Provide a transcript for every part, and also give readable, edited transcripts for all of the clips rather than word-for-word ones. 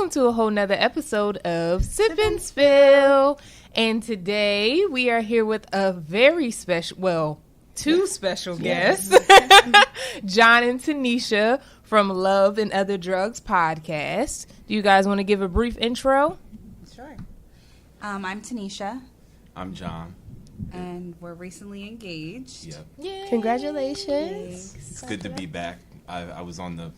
welcome to a whole nother episode of Sip and Spill. And today we are here with a very special, two special guests, Jon and Tanesha from Love and Other Drugs podcast. Do you guys want to give a brief intro? Sure. I'm Tanesha. I'm Jon. And we're recently engaged. Yep. Yay. Congratulations. It's good to be back. I was on the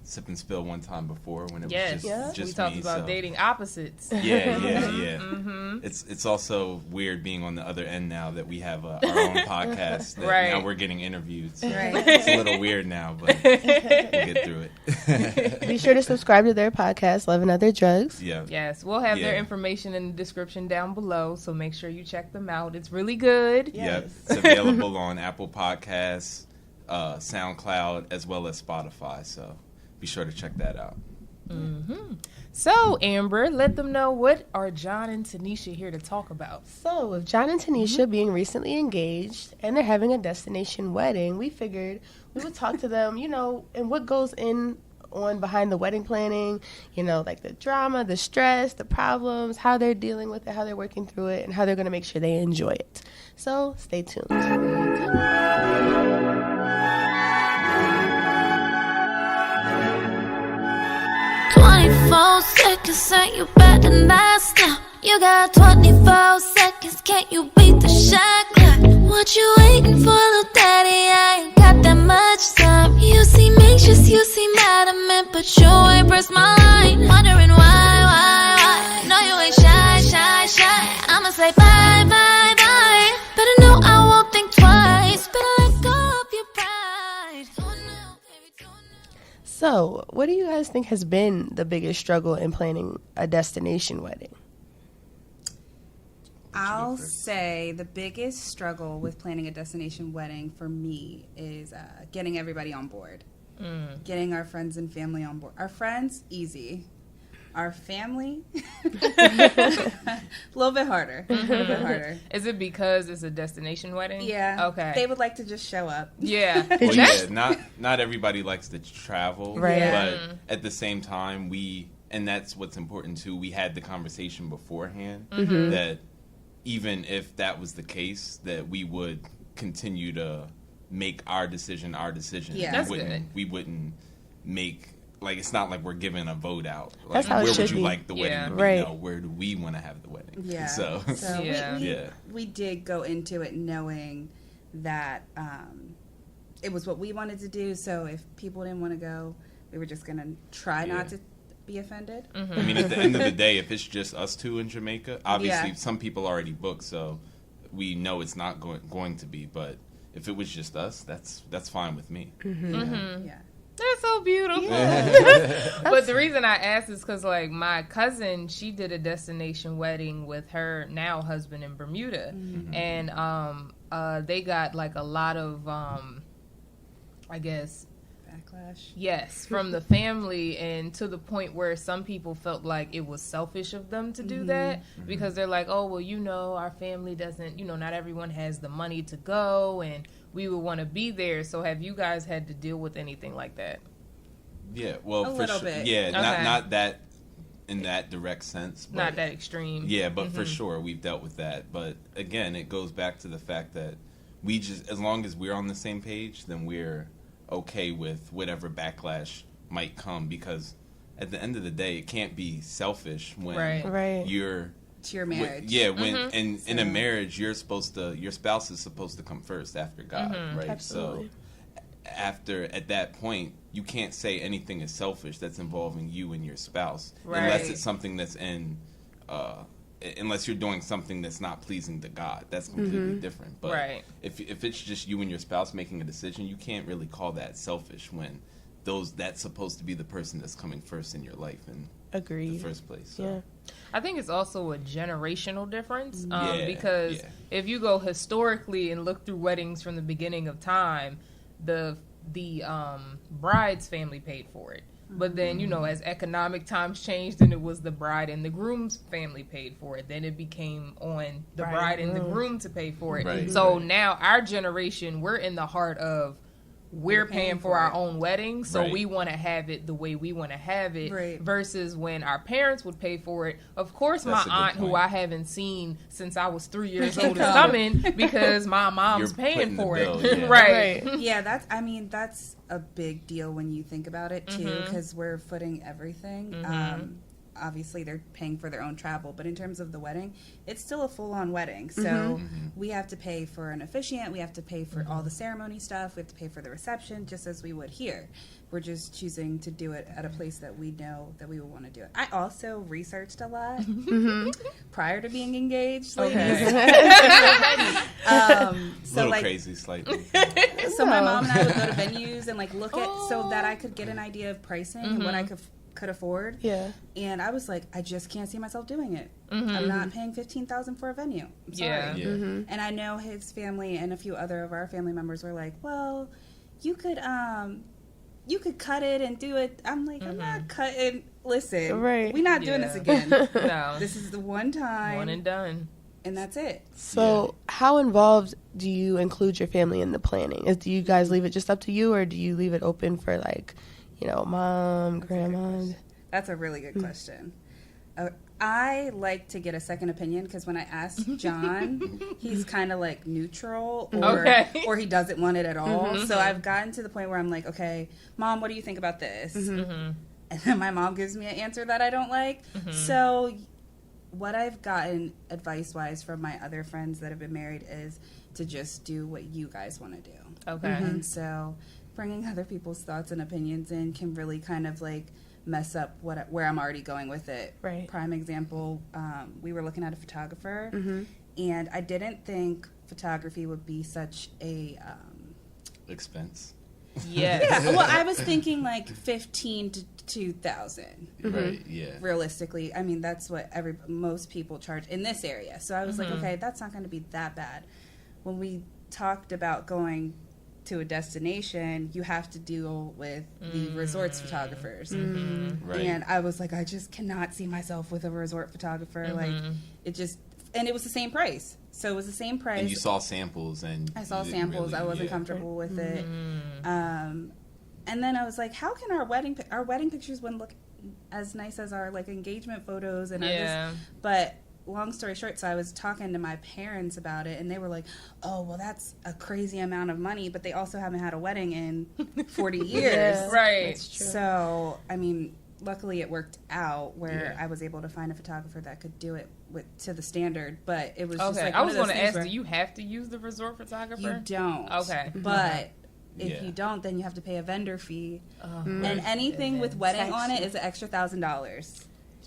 Sip and Spill one time before when it was just we talked me, about dating opposites. Yeah. Mm-hmm. It's also weird being on the other end now that we have our own podcast. That Right. Now we're getting interviewed. So Right. It's a little weird now, but we'll get through it. Be sure to subscribe to their podcast, Love and Other Drugs. Yeah. Yes, we'll have their information in the description down below, so make sure you check them out. It's really good. Yep. It's available on Apple Podcasts, SoundCloud, as well as Spotify. So be sure to check that out. Mm-hmm. So, Amber, let them know, what are Jon and Tanesha here to talk about? So, with Jon and Tanesha being recently engaged and they're having a destination wedding, we figured we would talk to them, and what goes on behind the wedding planning, like the drama, the stress, the problems, how they're dealing with it, how they're working through it, and how they're going to make sure they enjoy it. So, stay tuned. 24 seconds and you better not stop. You got 24 seconds, can't you beat the shot clock? What you waiting for, little daddy? I ain't got that much time. You seem anxious, you seem adamant, but you ain't pressed my line. Wondering why? No, you ain't shy. I'ma say bye. Better know I won't think twice. Better let go of your pride. So, what do you guys think has been the biggest struggle in planning a destination wedding? I'll say the biggest struggle with planning a destination wedding for me is getting everybody on board. Getting our friends and family on board. Our friends, easy. Our family, a little bit harder. Is it because it's a destination wedding? Yeah. Okay. They would like to just show up. Yeah. Well, yeah, not everybody likes to travel, Right. Yeah. But at the same time, and that's what's important too, we had the conversation beforehand that even if that was the case, that we would continue to make our decision. Yeah. That's good. We wouldn't make, like, it's not like we're giving a vote out. Like, That's how it where should would you be. like the wedding Yeah. to be? Right. No, where do we want to have the wedding? Yeah. So Yeah. We did go into it knowing that it was what we wanted to do. So if people didn't want to go, we were just going to try not to be offended. I mean, at the end of the day, if it's just us two in Jamaica, obviously Yeah. some people already booked, so we know it's not going to be. But if it was just us, that's fine with me. Yeah. That's so beautiful. But the reason I asked is because, like, my cousin, she did a destination wedding with her now husband in Bermuda. And they got, like, a lot of, I guess, Backlash. yes, from the family, and to the point where some people felt like it was selfish of them to do that, because they're like, oh, well, our family doesn't, not everyone has the money to go, and we would want to be there. So have you guys had to deal with anything like that? Yeah, well, A for little sure. bit. Yeah, Okay. not that in that direct sense. But Not that extreme. Yeah, but for sure we've dealt with that. But again, it goes back to the fact that we just, as long as we're on the same page, then we're okay with whatever backlash might come, because at the end of the day, it can't be selfish when Right. you're To your marriage. when in a marriage, your spouse is supposed to come first after God, right? Absolutely. So at that point, you can't say anything is selfish that's involving you and your spouse, Right. unless it's something that's unless you're doing something that's not pleasing to God. That's completely different. But Right. if it's just you and your spouse making a decision, you can't really call that selfish when that's supposed to be the person that's coming first in your life in Agreed. the first place. So. Yeah. I think it's also a generational difference, Yeah, because yeah. if you go historically and look through weddings from the beginning of time, the bride's family paid for it. But then, as economic times changed, then it was the bride and the groom's family paid for it. Then it became on the bride and the groom to pay for it. Right. So now our generation, we're in the heart of we're paying for our own wedding, so Right. we want to have it the way we want to have it, Right. versus when our parents would pay for it. Of course, That's a my good aunt, who point. I haven't seen since I was 3 years old, is coming because my mom's You're paying putting the for bill, it. yeah. Right. Yeah, that's a big deal when you think about it too, because we're footing everything. Obviously, they're paying for their own travel, but in terms of the wedding, it's still a full-on wedding. So we have to pay for an officiant, we have to pay for all the ceremony stuff, we have to pay for the reception, just as we would here. We're just choosing to do it at a place that we know that we would want to do it. I also researched a lot prior to being engaged, ladies. So little crazy, slightly. So my mom and I would go to venues and like look at so that I could get an idea of pricing and what I could afford. Yeah. And I was like, I just can't see myself doing it. I'm not paying $15,000 for a venue. I'm sorry. Yeah. And I know his family and a few other of our family members were like, well, you could cut it and do it. I'm like, I'm not cutting. Listen, Right. we're not doing this again. No. This is the one time, One and done. and that's it. So, how involved do you include your family in the planning? Do you guys leave it just up to you, or do you leave it open for, like, you know, mom, grandma? That's a really good question. I like to get a second opinion because when I ask John, he's kind of like neutral or he doesn't want it at all. So I've gotten to the point where I'm like, okay, Mom, what do you think about this? And then my mom gives me an answer that I don't like. So what I've gotten advice-wise from my other friends that have been married is to just do what you guys want to do. Okay. And so bringing other people's thoughts and opinions in can really kind of like mess up where I'm already going with it. Right. Prime example, we were looking at a photographer, and I didn't think photography would be such a Expense. Yes. yeah. Well, I was thinking like 15 to 2,000. Right. Yeah. Realistically, I mean that's what most people charge in this area. So I was like, okay, that's not going to be that bad. When we talked about going to a destination, you have to deal with the resorts photographers. Right. And I was like, I just cannot see myself with a resort photographer. Like, it just, and it was the same price. So it was the same price. And you saw samples, and I saw you didn't samples. really- I wasn't yeah. comfortable with it. And then I was like, how can our wedding pictures wouldn't look as nice as our like engagement photos? And but long story short, so I was talking to my parents about it, and they were like, oh, well, that's a crazy amount of money, but they also haven't had a wedding in 40 years. Yeah, Right. That's true. So, I mean, luckily it worked out where I was able to find a photographer that could do it to the standard, but it was just Okay. like I was going to ask, do you have to use the resort photographer? You don't. Okay. But if Yeah. you don't, then you have to pay a vendor fee. Mm-hmm. And anything with wedding on it is an extra $1,000.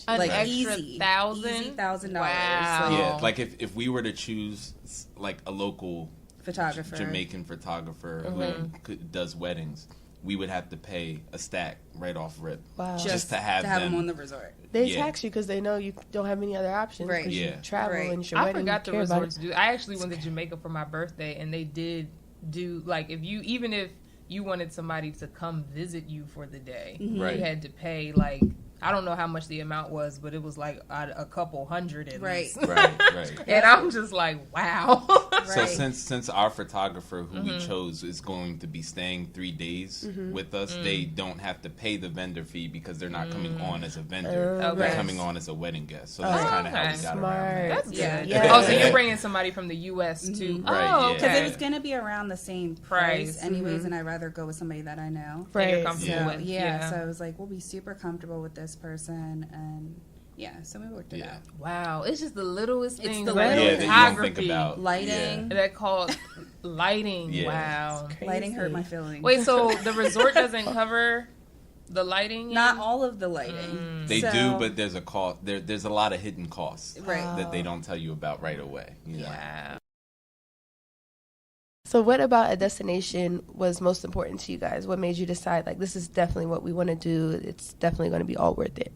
An Like extra easy. $1,000? Easy $1,000. Wow. Yeah, like if we were to choose like a local Photographer. Jamaican photographer who does weddings, we would have to pay a stack right off rip. Wow. Just to have them on the resort. They Yeah. tax you because they know you don't have any other options. Right. 'cause Yeah. You travel Right. and it's your I wedding. forgot the you care about resorts do. I actually went to Jamaica for my birthday, and they did do like even if you wanted somebody to come visit you for the day, Right. you had to pay like I don't know how much the amount was, but it was like a couple hundred at Right. least. Right. And I'm just like, wow. So Right. since our photographer who we chose is going to be staying 3 days with us, they don't have to pay the vendor fee because they're not coming on as a vendor. Okay. They're coming on as a wedding guest. So that's kind of how we okay. got around Smart. that. That's Yeah. good. Yeah. Oh, so you're bringing somebody from the U.S. too? Right, Oh, yeah. Because okay. it was going to be around the same Price. price anyways, and I'd rather go with somebody that I know. That you're Right. comfortable So, with. yeah, so I was like, we'll be super comfortable with this person, and yeah, so we worked it Yeah. out. Wow, it's just the littlest It's things. the Like little Yeah, that you don't think photography. about. Lighting. That called lighting. Yeah. Wow. Crazy. Lighting hurt my feelings. Wait, so the resort doesn't cover the lighting? Not all of the lighting. They So- do, but there's a cost. There's a lot of hidden costs Right. that they don't tell you about right away. You know? Wow. So, what about a destination was most important to you guys? What made you decide, like, this is definitely what we want to do? It's definitely going to be all worth it.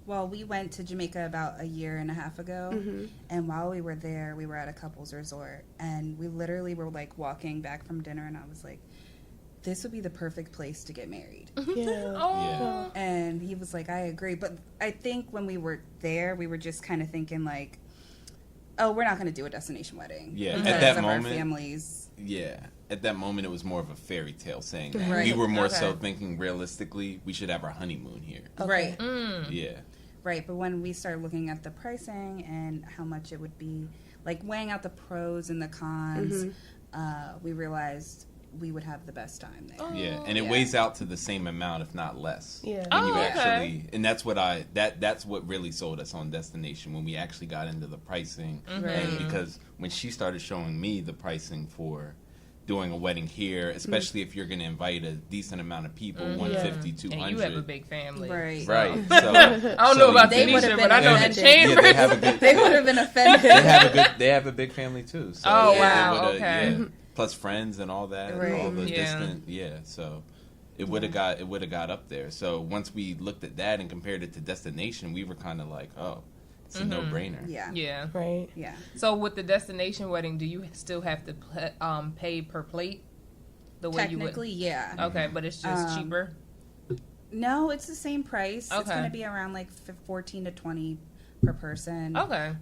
Well, we went to Jamaica about a year and a half ago, and while we were there, we were at a couple's resort, and we literally were like walking back from dinner, and I was like, this would be the perfect place to get married. Yeah. Oh. And he was like, I agree. But I think when we were there, we were just kind of thinking like, oh, we're not going to do a destination wedding. Yeah, at because that of moment- our families. Yeah. at that moment, it was more of a fairy tale saying that. Right. We were more so thinking realistically, we should have our honeymoon here. Right. Yeah. Right, but when we started looking at the pricing and how much it would be, like weighing out the pros and the cons, we realized we would have the best time there. Yeah, and it weighs out to the same amount, if not less. Yeah. When you actually, and that's what that's what really sold us on Destination when we actually got into the pricing. And because when she started showing me the pricing for doing a wedding here, especially if you're going to invite a decent amount of people, 150, 200. And you have a big family. Right. Right. So, I don't know about They Tanesha, would've but been I know the offended. chamber. they have a good. They would have been offended. They have a big family too. So Oh, they wow, would've- okay. yeah. Plus friends and all that, and all the distant. Yeah. So it would have got up there. So once we looked at that and compared it to Destination, we were kind of like, oh, it's a no brainer. Yeah. Yeah. Right. Yeah. So with the Destination wedding, do you still have to pay per plate? The way Technically, you would? yeah. Okay, but it's just cheaper? No, it's the same price. It's Okay. going to be around like 14 to 20 per person. Okay.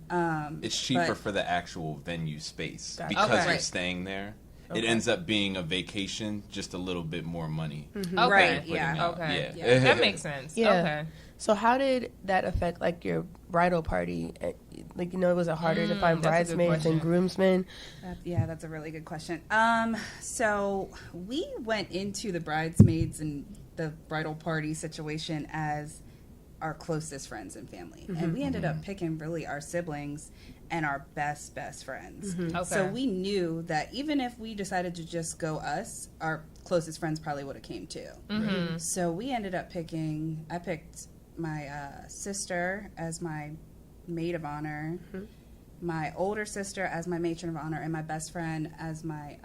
It's cheaper but- for the actual venue space Gotcha. because Okay. you're Right. staying there. Okay. It ends up being a vacation, just a little bit more money. Okay. Right, Putting yeah. out. Okay. Yeah. That makes sense. Yeah. Okay. So how did that affect like your bridal party? Like, was it harder to find that's a good bridesmaids and question. groomsmen? That's a really good question. So we went into the bridesmaids and the bridal party situation as our closest friends and family, and we ended up picking really our siblings and our best friends. Okay. So we knew that even if we decided to just go us, our closest friends probably would have came too. So we ended up picking. I picked my sister as my maid of honor, my older sister as my matron of honor, and my best friend as my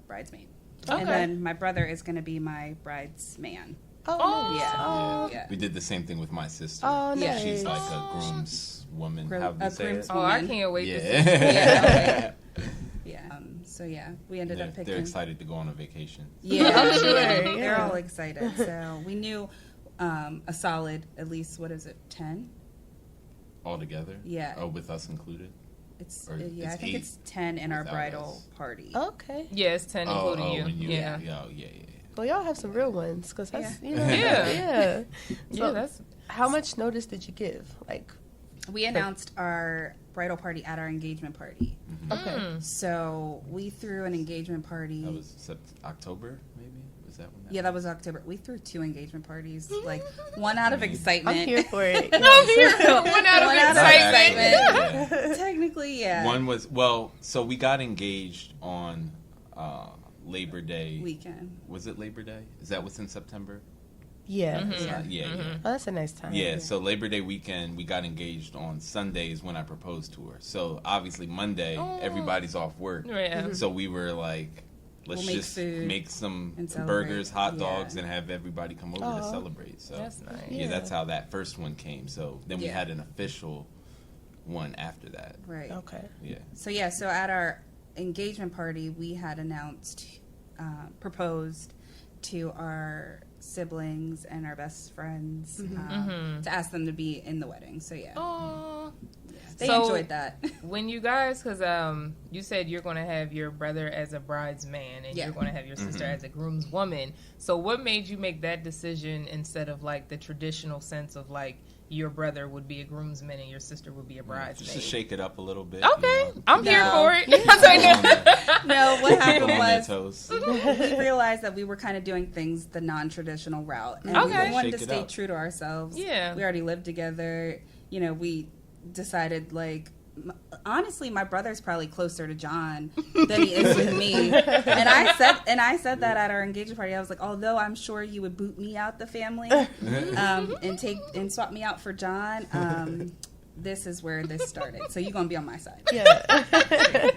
bridesmaid. Okay. And then my brother is going to be my bridesman. Oh, Yeah. Yeah. We did the same thing with my sister. Oh, Yeah. nice. She's like a groom's woman. How do you say it? Oh, I Woman. can't wait to see. Yeah. Yeah. So yeah, we ended up picking. They're excited to go on a vacation. Yeah, I'm sure, They're yeah. all excited. So we knew a solid, at least, what is it, 10? All together? Yeah. Oh, with us included? It's Or I it's think 8 it's 10 in our without bridal us. party. Okay. Yes, 10 including you. when Yeah. Yeah. Well, y'all have some real ones, because that's, Yeah. yeah. Yeah, So, that's how much notice did you give? Like, We announced our bridal party at our engagement party. okay. So we threw an engagement party. That was October, maybe? Was that when that Yeah, that was October. We threw 2 engagement parties, like one out of excitement. I'm here for it. I'm here. One out of One out of excitement. excitement. Technically, yeah. One was, so we got engaged on Labor Day. Weekend. Was it Labor Day? Is that what's in September? Yeah. Yeah. Oh, that's a nice time. Yeah, so Labor Day weekend, we got engaged on Sundays when I proposed to her. So obviously Monday, everybody's off work. Yeah. So we were like, let's We'll make just food make some and celebrate. burgers, hot Yeah. dogs, and have everybody come over to celebrate. So That's nice. yeah, that's how that first one came. So then we Yeah. had an official one after that. Right. Okay. Yeah. So at our engagement party, we had announced, proposed to our siblings and our best friends to ask them to be in the wedding. So yeah, Oh. they So- enjoyed that. When you guys, because you said you're going to have your brother as a bridesman and Yeah. you're going to have your sister as a groomswoman. So what made you make that decision instead of like the traditional sense of like your brother would be a groomsman and your sister would be a bridesmaid? Just to shake it up a little bit. Okay, You know. I'm here No. for it. I was like, No, what Keep happened them on their was toes. we realized that we were kind of doing things the non-traditional route, and Okay. we wanted to Shake it stay up. true to ourselves. Yeah. We already lived together. We decided honestly, my brother's probably closer to Jon than he is with me. And I said that at our engagement party. I was like, although I'm sure you would boot me out the family and swap me out for Jon, this is where this started. So you're gonna be on my side. Yeah.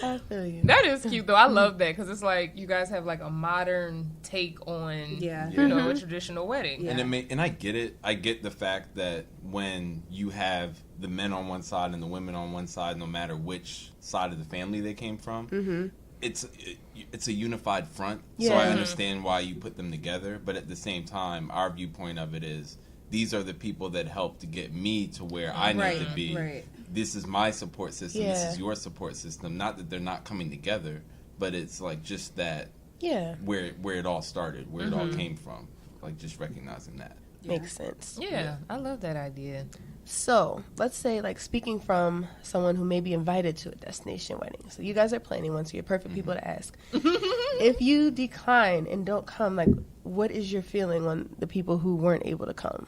I feel you. that is cute though. I love that because it's like you guys have like a modern take on Yeah. a traditional wedding. Yeah. And I get it. I get the fact that when you have the men on one side and the women on one side, no matter which side of the family they came from, it's a unified front. So I Yeah. understand why you put them together. But at the same time, our viewpoint of it is these are the people that helped to get me to where I need to be. Right. This is my support system. This Yeah. is your support system. Not that they're not coming together, but it's like just that Yeah. where it all started, where it all came from, like just recognizing that. Makes sense. Yeah, I love that idea. So let's say, like, speaking from someone who may be invited to a destination wedding. So you guys are planning one, so you're perfect people to ask. If you decline and don't come, like, what is your feeling on the people who weren't able to come?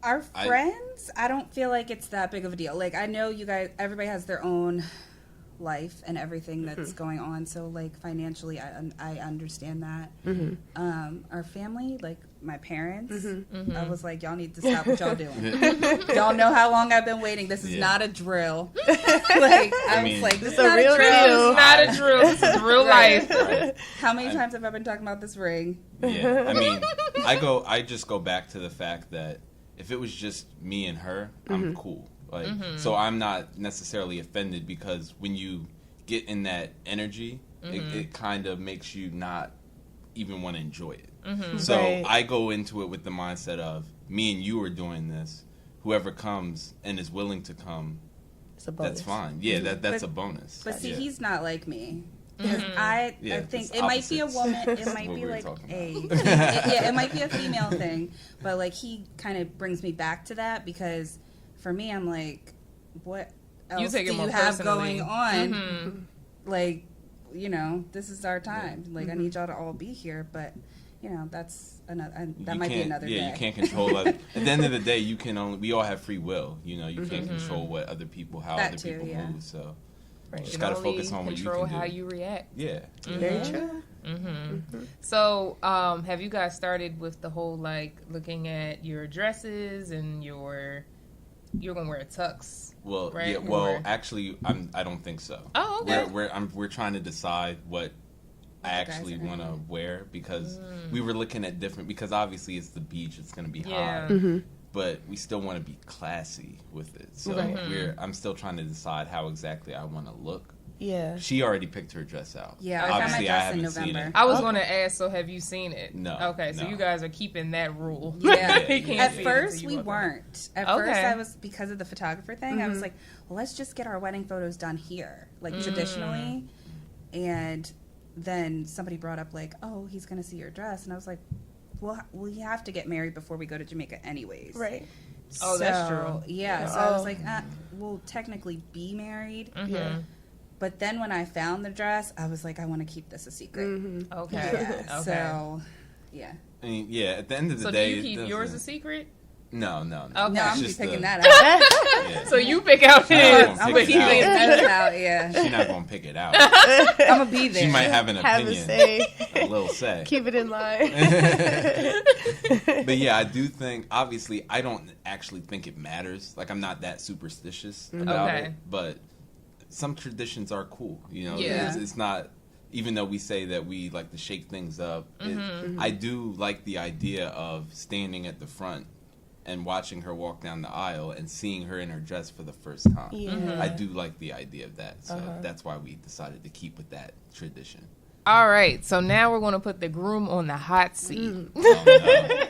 Our friends, I don't feel like it's that big of a deal. Like, I know you guys, everybody has their own life and everything that's going on. So, like, financially, I understand that. Our family, like, my parents, I was like, y'all need to stop what y'all doing. Y'all know how long I've been waiting. This is not a drill. Like, I was like, this is not a drill. This is not a drill. This is real life. Right. How many times have I been talking about this ring? Yeah, I mean, I just go back to the fact that if it was just me and her, I'm cool. Like, so I'm not necessarily offended, because when you get in that energy, it kind of makes you not even want to enjoy it. So I go into it with the mindset of, me and you are doing this. Whoever comes and is willing to come, that's fine. Yeah, that's a bonus. But see, he's not like me. Because I think it might be a woman, it might be like it might be a female thing, but like he kind of brings me back to that, because for me, I'm like, what else do you have going on? Like, you know, this is our time. Like, I need y'all to all be here, but you know, that's another. That might be another day. Yeah, you can't control it. At the end of the day, we all have free will. You know, you can't control what other people, how other people move. So. Right. Just got to focus on what you can do. Control how you react. Yeah. Very true. So, have you guys started with the whole, like, looking at your dresses and you're going to wear a tux? Well, right? yeah. Well, actually, I don't think so. Oh, okay. We're trying to decide what I actually want to wear, because we were looking at different, because obviously it's the beach, it's going to be hot. But we still want to be classy with it. So I'm still trying to decide how exactly I want to look. Yeah. She already picked her dress out. Yeah, I got my dress in November. I was going to ask, so have you seen it? No. Okay, so you guys are keeping that rule. Yeah. At first, we weren't. At first, I was, because of the photographer thing, I was like, well, let's just get our wedding photos done here, like traditionally. And then somebody brought up, like, oh, he's going to see your dress. And I was like, well, we have to get married before we go to Jamaica anyways. Right. Oh, that's true. Yeah, so I was like, we'll technically be married. Yeah. But then when I found the dress, I was like, I want to keep this a secret. Okay. Yeah, okay. So, yeah. I mean, yeah, at the end of the so day... So do you keep yours a secret? No. Okay. No, I'm just picking that out. Yeah. So you pick out his. I'm going to pick it out, yeah. She's not going to pick it out. I'm going to be there. She might have an opinion. A little say. Keep it in line. But yeah, I do think, obviously, I don't actually think it matters. Like, I'm not that superstitious about it. But some traditions are cool. You know, it's not... Even though we say that we like to shake things up, I do like the idea of standing at the front and watching her walk down the aisle and seeing her in her dress for the first time. I do like the idea of that. So that's why we decided to keep with that tradition. All right. So now we're going to put the groom on the hot seat. Oh, no.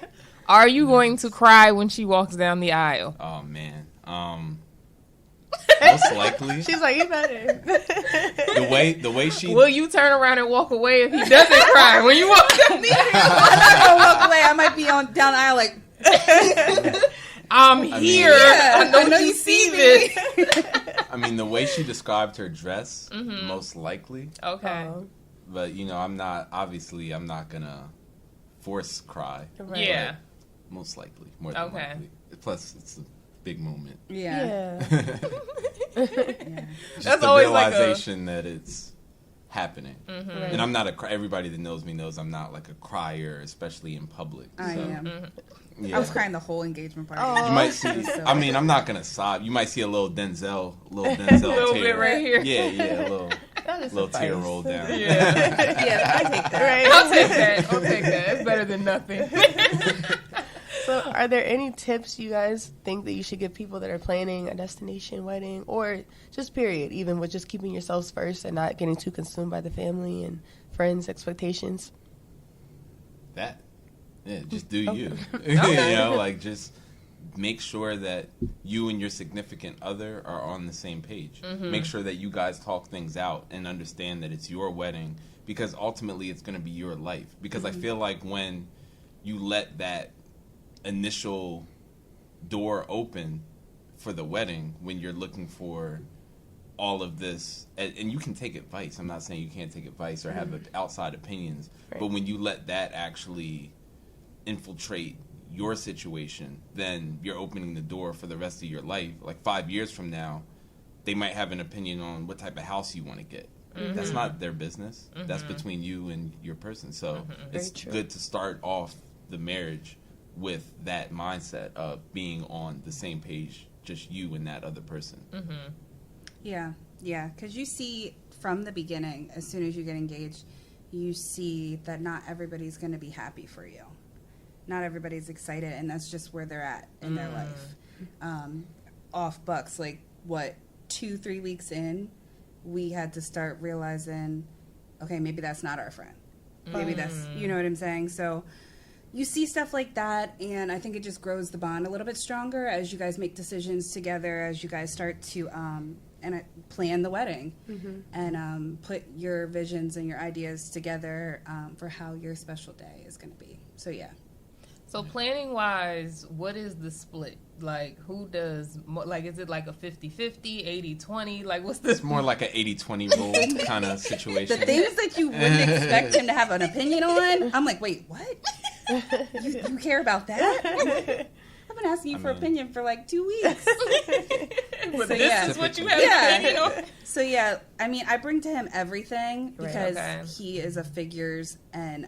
Are you going to cry when she walks down the aisle? Oh, man. Most likely. She's like, you better. The way she... Will you turn around and walk away if he doesn't cry when you walk down the aisle? I'm not going to walk away. I might be down the aisle like... I'm here. I know you see this. I mean, the way she described her dress, most likely. Okay. But, you know, I'm not going to force cry. Right. Yeah. Most likely. More than likely. Plus, it's a big moment. Yeah. Just That's the always realization that it's happening. Right. And I'm not everybody that knows me knows I'm not like a crier, especially in public. I am. Yeah. I was crying the whole engagement party. You might see. I mean, I'm not gonna sob. You might see a little Denzel a little tear bit right here. Yeah, a little tear roll down. Yeah, I take that. Right. I'll take that. It's better than nothing. So are there any tips you guys think that you should give people that are planning a destination wedding, or just period, even with just keeping yourselves first and not getting too consumed by the family and friends' expectations? Yeah, just do you. You know, like just make sure that you and your significant other are on the same page. Make sure that you guys talk things out and understand that it's your wedding, because ultimately it's going to be your life. Because I feel like when you let that initial door open for the wedding, when you're looking for all of this, and you can take advice. I'm not saying you can't take advice or have outside opinions, but when you let that actually infiltrate your situation, then you're opening the door for the rest of your life. Like 5 years from now, they might have an opinion on what type of house you want to get. That's not their business. That's between you and your person. So it's good to start off the marriage with that mindset of being on the same page, just you and that other person. Yeah, because you see from the beginning, as soon as you get engaged, you see that not everybody's going to be happy for you. Not everybody's excited, and that's just where they're at in their life. Off bucks, like, 2-3 weeks in, we had to start realizing, okay, maybe that's not our friend. Maybe that's, you know what I'm saying? So you see stuff like that, and I think it just grows the bond a little bit stronger as you guys make decisions together, as you guys start to plan the wedding and put your visions and your ideas together for how your special day is going to be. So, yeah. So planning wise, what is the split? Like, who does more, like, is it like a 50-50, 80-20? Like, what's the... It's more like an 80-20 rule kind of situation. The things that you wouldn't expect him to have an opinion on, I'm like, wait, what? You care about that? I've been asking you for opinion for like 2 weeks. But this is what you have an opinion on? So, yeah, I mean, I bring to him everything because he is a figures and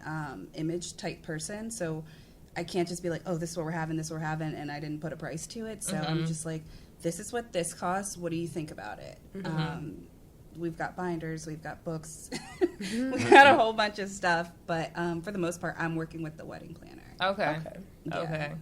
image type person. So I can't just be like, oh, this is what we're having, and I didn't put a price to it. So I'm just like, this is what this costs. What do you think about it? We've got binders, we've got books, we've got a whole bunch of stuff. But for the most part, I'm working with the wedding planner. Okay.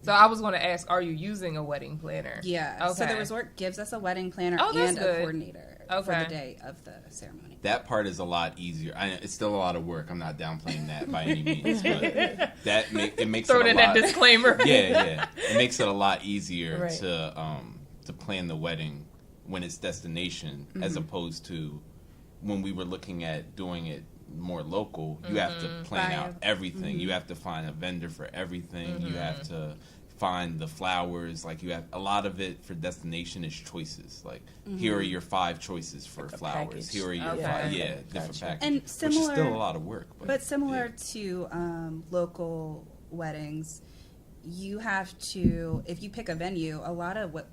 So I was going to ask, are you using a wedding planner? Yeah. Okay. So the resort gives us a wedding planner and a coordinator for the day of the ceremony. That part is a lot easier. It's still a lot of work. I'm not downplaying that by any means, but it makes throw it a in lot. That disclaimer. Yeah. It makes it a lot easier to plan the wedding when it's destination, as opposed to when we were looking at doing it more local. You have to plan out everything. You have to find a vendor for everything. You have to find the flowers. Like, you have a lot of it for destination is choices. Like, here are your 5 choices for like flowers. Package. Here are your 5 different packages. And similar, which is still a lot of work. But similar to local weddings, you have to, if you pick a venue, a lot of what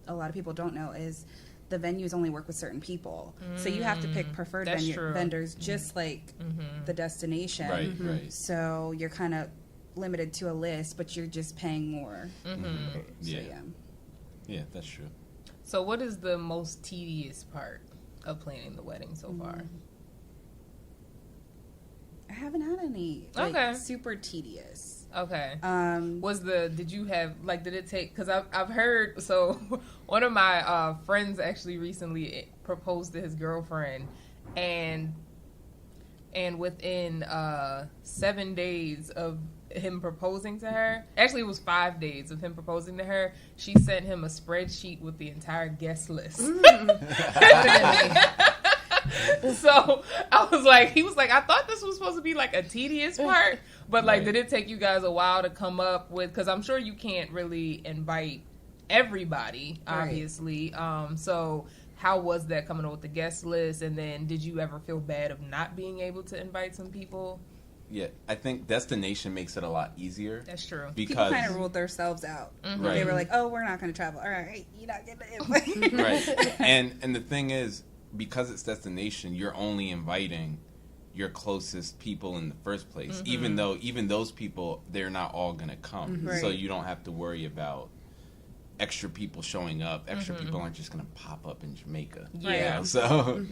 a lot of people don't know is the venues only work with certain people. So you have to pick preferred vendors, just like the destination. Right. So you're kind of limited to a list, but you're just paying more. So, yeah, that's true. So what is the most tedious part of planning the wedding so far? I haven't had any super tedious. Okay. Did you have, like, did it take, because I've heard, so one of my friends actually recently proposed to his girlfriend, and within 7 days of him proposing to her, actually it was 5 days of him proposing to her, she sent him a spreadsheet with the entire guest list. So he was like, I thought this was supposed to be like a tedious part, but like, did it take you guys a while to come up with, because I'm sure you can't really invite everybody, obviously. So how was that coming up with the guest list? And then did you ever feel bad of not being able to invite some people? Yeah, I think destination makes it a lot easier. That's true. Because people kind of ruled themselves out. They were like, oh, we're not going to travel. All right, you're not getting the invite. Right. And the thing is, because it's destination, you're only inviting your closest people in the first place. Even those people, they're not all going to come. So you don't have to worry about extra people showing up. Extra people aren't just going to pop up in Jamaica. Yeah. You know? So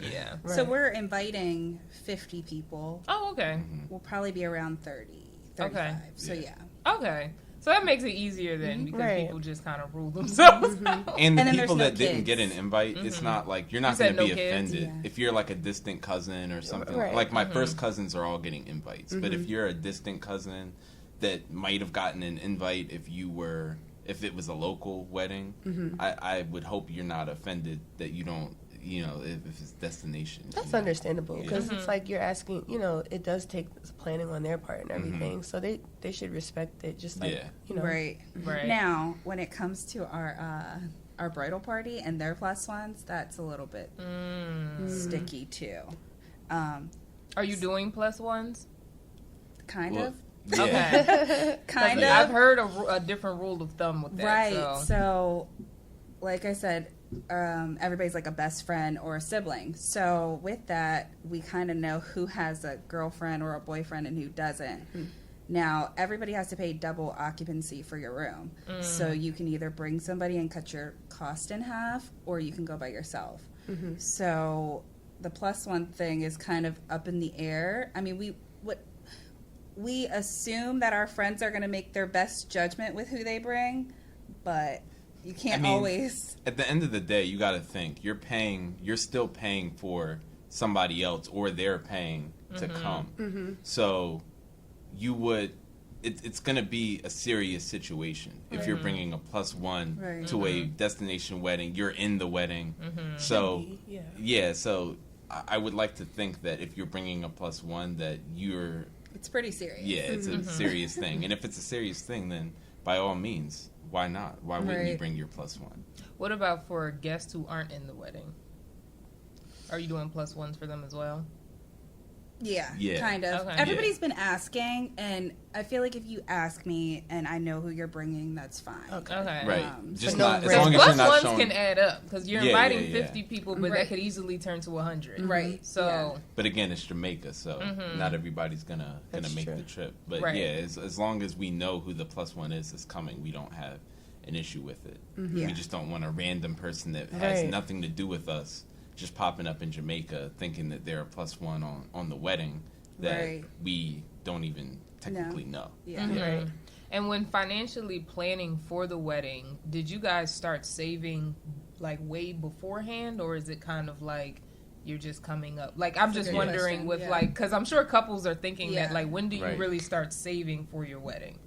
So we're inviting 50 people. Oh, okay. We'll probably be around 30, 35. Okay. So Okay. So that makes it easier then, because people just kind of rule themselves out. And the people that didn't get an invite, it's not like, you're not going to be offended. If you're like a distant cousin or something. Like my first cousins are all getting invites. But if you're a distant cousin that might have gotten an invite if if it was a local wedding, I would hope you're not offended that you don't, if it's destination. That's understandable, because it's like you're asking, it does take planning on their part and everything, so they should respect it, just like, Right. Now, when it comes to our bridal party and their plus ones, that's a little bit sticky too. Are you doing plus ones? Kind of. Yeah. Okay. Kind of. I've heard a different rule of thumb with that. Right. So, like I said, everybody's like a best friend or a sibling. So with that, we kind of know who has a girlfriend or a boyfriend and who doesn't. Now, everybody has to pay double occupancy for your room. So you can either bring somebody and cut your cost in half, or you can go by yourself. So the plus one thing is kind of up in the air. I mean, we assume that our friends are going to make their best judgment with who they bring, but you can't always. At the end of the day, you got to think you're still paying for somebody else, or they're paying to come. So it's going to be a serious situation if you're bringing a plus one to a destination wedding. You're in the wedding, so so I would like to think that if you're bringing a plus one, that you're. It's pretty serious. Yeah, it's a serious thing. And if it's a serious thing, then by all means, why not? Why wouldn't you bring your plus one? What about for guests who aren't in the wedding? Are you doing plus ones for them as well? Yeah, kind of. Okay. Everybody's been asking, and I feel like if you ask me and I know who you're bringing, that's fine. Okay. Right. Just no not, as risk. long as Plus you're not ones showing. can add up, because you're inviting 50 people, but that could easily turn to 100. Right. So. But again, it's Jamaica, so not everybody's gonna make the trip. But as long as we know who the plus one is that's coming, we don't have an issue with it. We just don't want a random person that has nothing to do with us just popping up in Jamaica thinking that they're a plus one on the wedding that we don't even technically know. Yeah. And when financially planning for the wedding, did you guys start saving like way beforehand, or is it kind of like you're just coming up? Like, I'm just wondering with like, because I'm sure couples are thinking that, like, when do you really start saving for your wedding?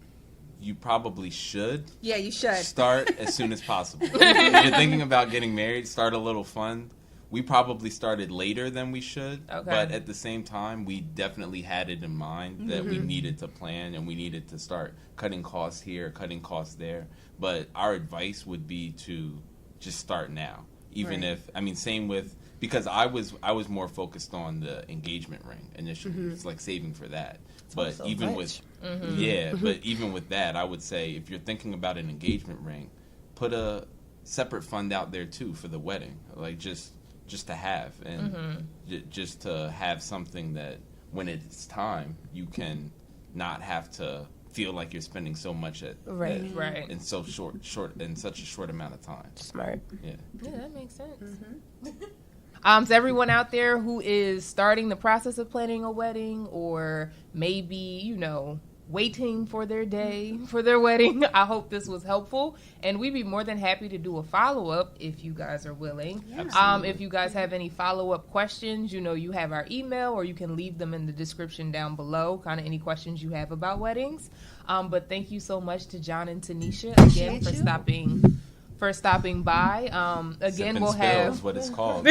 You probably should. Yeah, you should. Start as soon as possible. If you're thinking about getting married, start a little fund. We probably started later than we should, but at the same time, we definitely had it in mind that we needed to plan and we needed to start cutting costs here, cutting costs there. But our advice would be to just start now. Even if, same with, because I was more focused on the engagement ring initially. It's like saving for that. But even with, but even with that, I would say if you're thinking about an engagement ring, put a separate fund out there too for the wedding. Like just to have, and just to have something that when it's time, you can not have to feel like you're spending so much in so in such a short amount of time. Smart. Yeah, that makes sense. So everyone out there who is starting the process of planning a wedding, or maybe, waiting for their day for their wedding, I hope this was helpful, and we'd be more than happy to do a follow-up if you guys are willing. If you guys have any follow-up questions, you have our email, or you can leave them in the description down below, kind of any questions you have about weddings. But thank you so much to Jon and Tanesha again for stopping by. Again, we'll have... Is what it's called.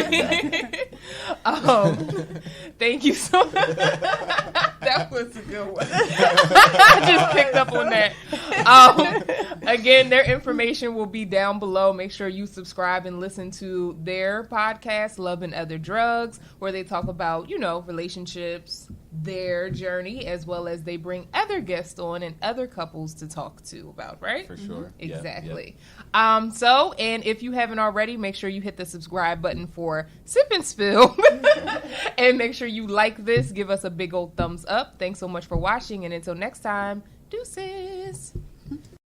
Thank you so much. That was a good one. I just picked up on that. Again, their information will be down below. Make sure you subscribe and listen to their podcast, Love and Other Drugs, where they talk about, relationships, their journey, as well as they bring other guests on and other couples to talk to about, right? For sure. Exactly. And if you haven't already, make sure you hit the subscribe button for Sip and Spill. And make sure you like this. Give us a big old thumbs up. Thanks so much for watching. And until next time, deuces.